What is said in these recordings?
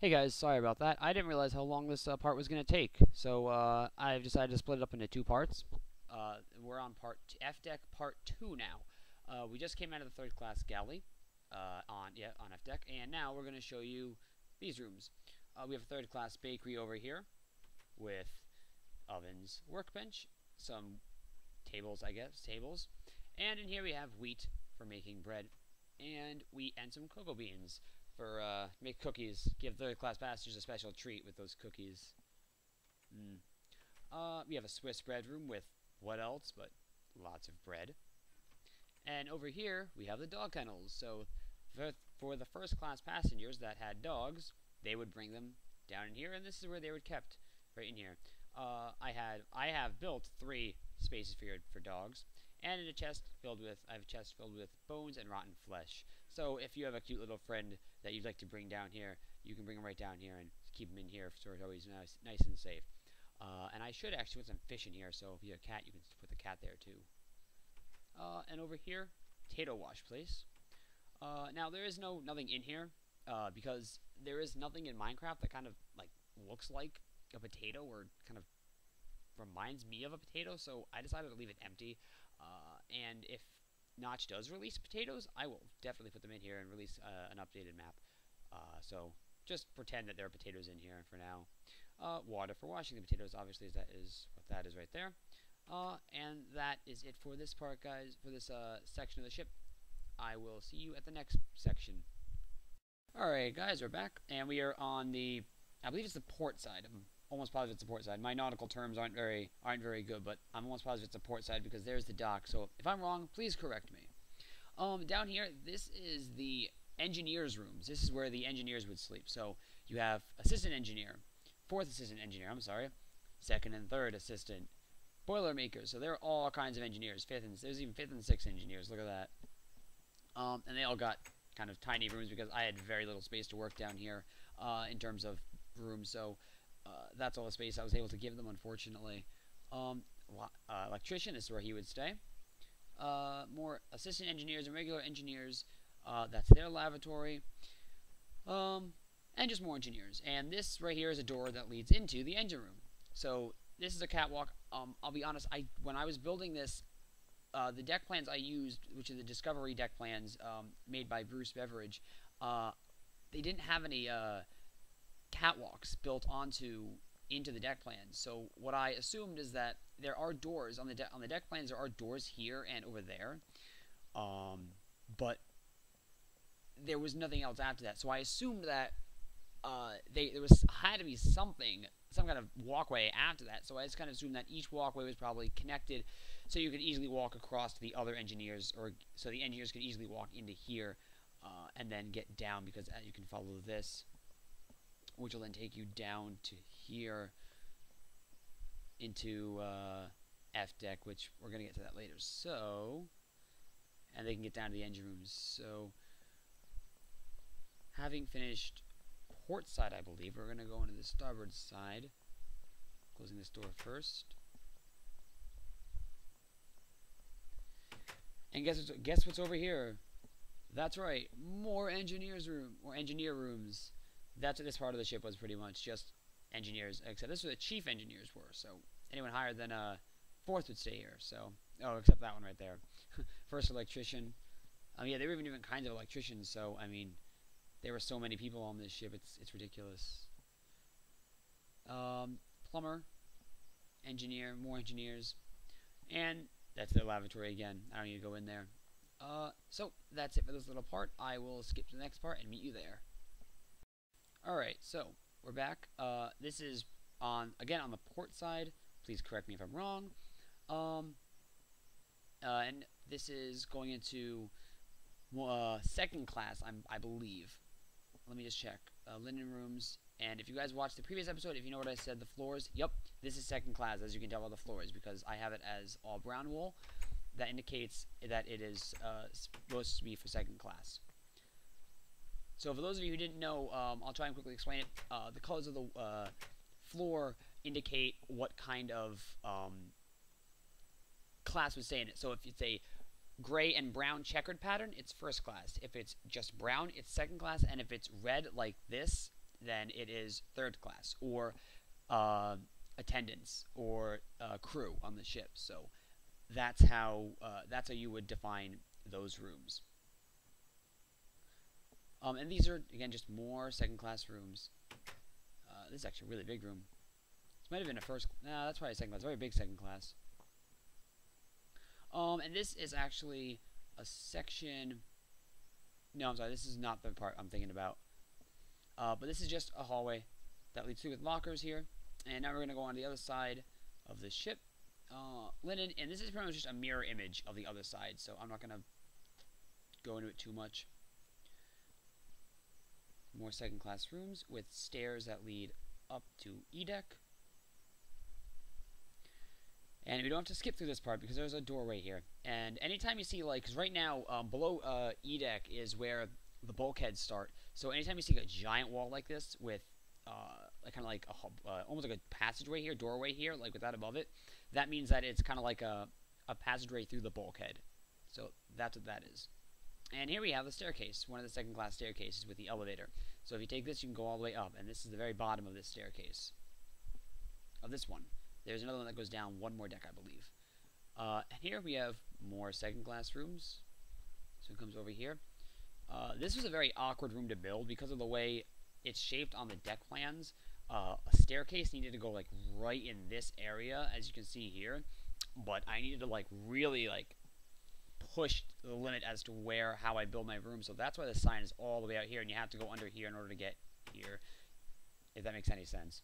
Hey guys, sorry about that. I didn't realize how long this part was going to take, so I've decided to split it up into two parts. We're on F deck part 2 now. We just came out of the third class galley on F deck, and now we're going to show you these rooms. We have a third class bakery over here with ovens, workbench, some tables, and in here we have wheat for making bread, and wheat and some cocoa beans for make cookies. Give third class passengers a special treat with those cookies. We have a Swiss bread room with what else but lots of bread. And over here we have the dog kennels. So for the first class passengers that had dogs, they would bring them down in here, and this is where they were kept, right in here. I have built 3 spaces for dogs, and in a chest filled with I have a chest filled with bones and rotten flesh. So if you have a cute little friend that you'd like to bring down here, you can bring them right down here and keep them in here, so it's always nice and safe. And I should actually put some fish in here, so if you have a cat, you can put the cat there too. And over here, potato wash place. Now there is nothing in here because there is nothing in Minecraft that kind of like looks like a potato or kind of reminds me of a potato, so I decided to leave it empty. And if Notch does release potatoes, I will definitely put them in here and release an updated map. So just pretend that there are potatoes in here for now. Water for washing the potatoes, obviously, that is what that is right there. And that is it for this part, guys, for this section of the ship. I will see you at the next section. Alright, guys, we're back, and we are on the, I believe it's the port side. I'm almost positive it's the port side. My nautical terms aren't very good, but I'm almost positive it's the port side because there's the dock. So if I'm wrong, please correct me. Down here, this is the engineers' rooms. This is where the engineers would sleep. So you have assistant engineer, fourth assistant engineer, I'm sorry, second and third assistant, boiler makers. So there are all kinds of engineers. There's even fifth and sixth engineers. Look at that. And they all got kind of tiny rooms because I had very little space to work down here in terms of rooms. So that's all the space I was able to give them, unfortunately. Electrician, this is where he would stay. More assistant engineers and regular engineers. That's their lavatory. And just more engineers. And this right here is a door that leads into the engine room. So this is a catwalk. I'll be honest, when I was building this, the deck plans I used, which are the Discovery deck plans made by Bruce Beveridge, they didn't have any catwalks built into the deck plans. So what I assumed is that there are doors on the deck plans. There are doors here and over there, but there was nothing else after that. So I assumed that there had to be some kind of walkway after that. So I just kind of assumed that each walkway was probably connected, so you could easily walk across to the other engineers, or so the engineers could easily walk into here and then get down, because you can follow this, which will then take you down to here into F deck, which we're going to get to that later. So, and they can get down to the engine rooms. So, having finished port side, I believe, we're going to go into the starboard side, closing this door first. And guess what's over here? That's right, more engineer rooms. That's what this part of the ship was, pretty much just engineers. Except this is where the chief engineers were. So anyone higher than fourth would stay here. So except that one right there. First electrician. Yeah, there were even different kinds of electricians. So I mean, there were so many people on this ship. It's ridiculous. Plumber, engineer, more engineers, and that's their lavatory again. I don't need to go in there. So that's it for this little part. I will skip to the next part and meet you there. Alright, so we're back. This is again on the port side. Please correct me if I'm wrong. And this is going into second class, I believe. Let me just check. Linen rooms. And if you guys watched the previous episode, if you know what I said, the floors, yep, this is second class, as you can tell by the floors, because I have it as all brown wool. That indicates that it is supposed to be for second class. So for those of you who didn't know, I'll try and quickly explain it. The colors of the floor indicate what kind of class would stay in it. So if it's a gray and brown checkered pattern, it's first class. If it's just brown, it's second class. And if it's red like this, than it is third class, or attendants, or crew on the ship. So that's how you would define those rooms. And these are again just more second class rooms. This is actually a really big room. This might have been a first. No, that's probably a second class. Very big second class. And this is actually a section. No, I'm sorry. This is not the part I'm thinking about. But this is just a hallway that leads through with lockers here. And now we're gonna go on the other side of the ship. Linen, and this is pretty much just a mirror image of the other side, so I'm not gonna go into it too much. More second class rooms with stairs that lead up to E deck. And we don't have to skip through this part because there's a doorway here. And anytime you see, like, because right now below E deck is where the bulkheads start. So anytime you see a giant wall like this with like kind of like almost like a passageway here, doorway here, like with that above it, that means that it's kind of like a passageway through the bulkhead. So that's what that is. And here we have the staircase, one of the second class staircases with the elevator. So if you take this, you can go all the way up, and this is the very bottom of this staircase. Of this one. There's another one that goes down one more deck, I believe. And here we have more second class rooms. So it comes over here. This was a very awkward room to build because of the way it's shaped on the deck plans. A staircase needed to go like right in this area, as you can see here. But I needed to like really like push the limit as to how I build my room. So that's why the sign is all the way out here, and you have to go under here in order to get here, if that makes any sense.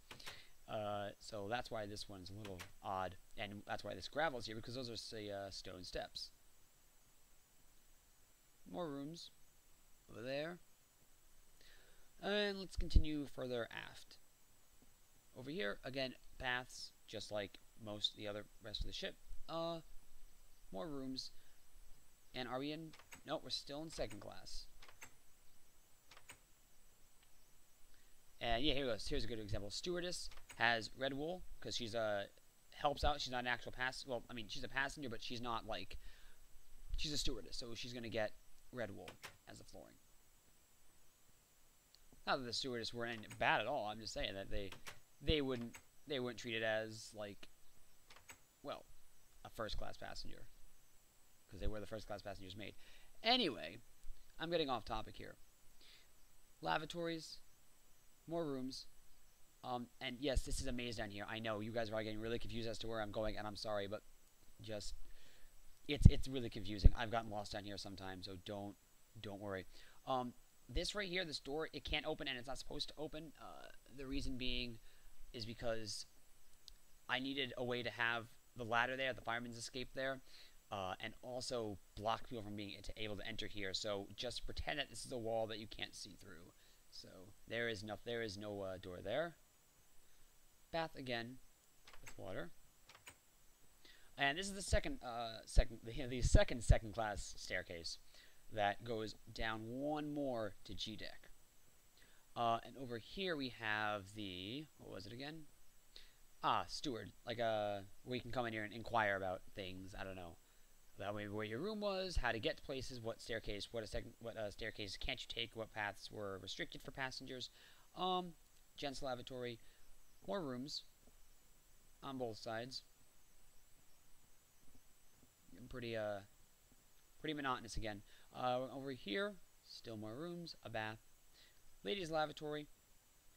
So that's why this one's a little odd, and that's why this gravel's here, because those are stone steps. More rooms over there. And let's continue further aft. Over here, again, baths, just like most of the rest of the ship. More rooms. And are we in? No, we're still in second class. And yeah, here we go. Here's a good example. Stewardess has red wool because she's helps out. She's not an actual well, I mean, she's a passenger, but she's not like, she's a stewardess, so she's gonna get red wool as the flooring. Not that the stewardess weren't bad at all. I'm just saying that they wouldn't treat it as like, well, a first class passenger, because they were the first class passengers made. Anyway, I'm getting off topic here. Lavatories, more rooms, and yes, this is a maze down here. I know you guys are getting really confused as to where I'm going, and I'm sorry, but just it's really confusing. I've gotten lost down here sometimes, so don't worry. This right here, this door, it can't open, and it's not supposed to open. The reason being is because I needed a way to have the ladder there, the fireman's escape there, and also block people from being able to enter here. So just pretend that this is a wall that you can't see through. So there is no door there. Bath again with water. And this is the second class staircase that goes down one more to G deck. And over here we have the, what was it again? Steward, like where you can come in here and inquire about things. I don't know. That way, where your room was, how to get to places, what staircase, what staircase can't you take, what paths were restricted for passengers. Gents lavatory, more rooms on both sides. Pretty monotonous again. Over here, still more rooms, a bath, ladies lavatory,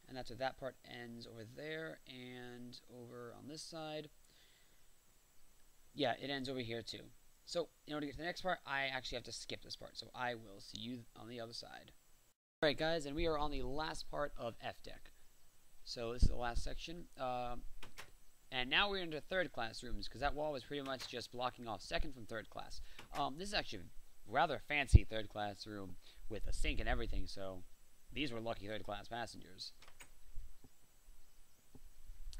and that's where that part ends over there, and over on this side. Yeah, it ends over here too. So, in order to get to the next part, I actually have to skip this part. So, I will see you on the other side. Alright, guys, and we are on the last part of F deck. So, this is the last section. And now we're into third class rooms, because that wall was pretty much just blocking off second from third class. This is actually a rather fancy third class room with a sink and everything, so these were lucky third class passengers.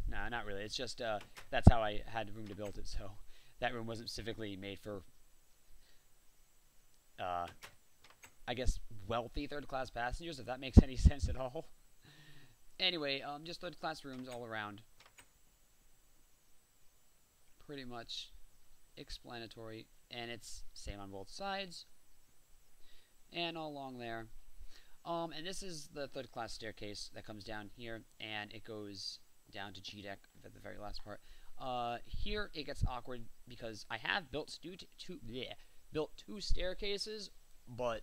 Nah, not really. It's just, that's how I had room to build it, so that room wasn't specifically made for, I guess, wealthy third-class passengers, if that makes any sense at all. Anyway, just third-class rooms all around. Pretty much explanatory, and it's same on both sides, and all along there. And this is the third class staircase that comes down here, and it goes down to G deck at the very last part. Here it gets awkward because I have built two staircases, but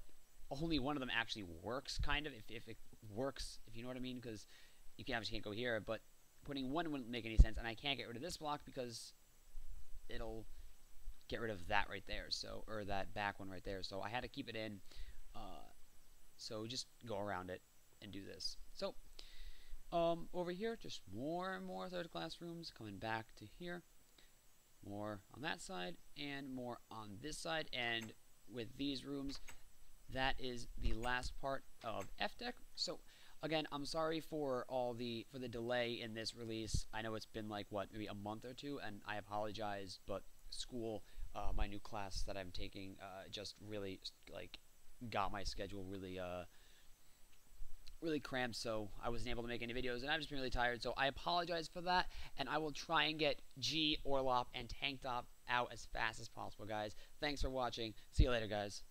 only one of them actually works, kind of, if it works, if you know what I mean, because you obviously can't go here, but putting one wouldn't make any sense, and I can't get rid of this block because it'll get rid of that right there, so, or that back one right there, so I had to keep it in, so just go around it and do this. So, over here, just more and more third class rooms coming back to here, more on that side, and more on this side, and with these rooms, that is the last part of F deck. So again, I'm sorry for the delay in this release. I know it's been like what, maybe a month or two, and I apologize, but school, my new class that I'm taking, just really like got my schedule really really cramped, so I wasn't able to make any videos, and I've just been really tired, so I apologize for that, and I will try and get G, Orlop, and Tank Top out as fast as possible, guys. Thanks for watching. See you later, guys.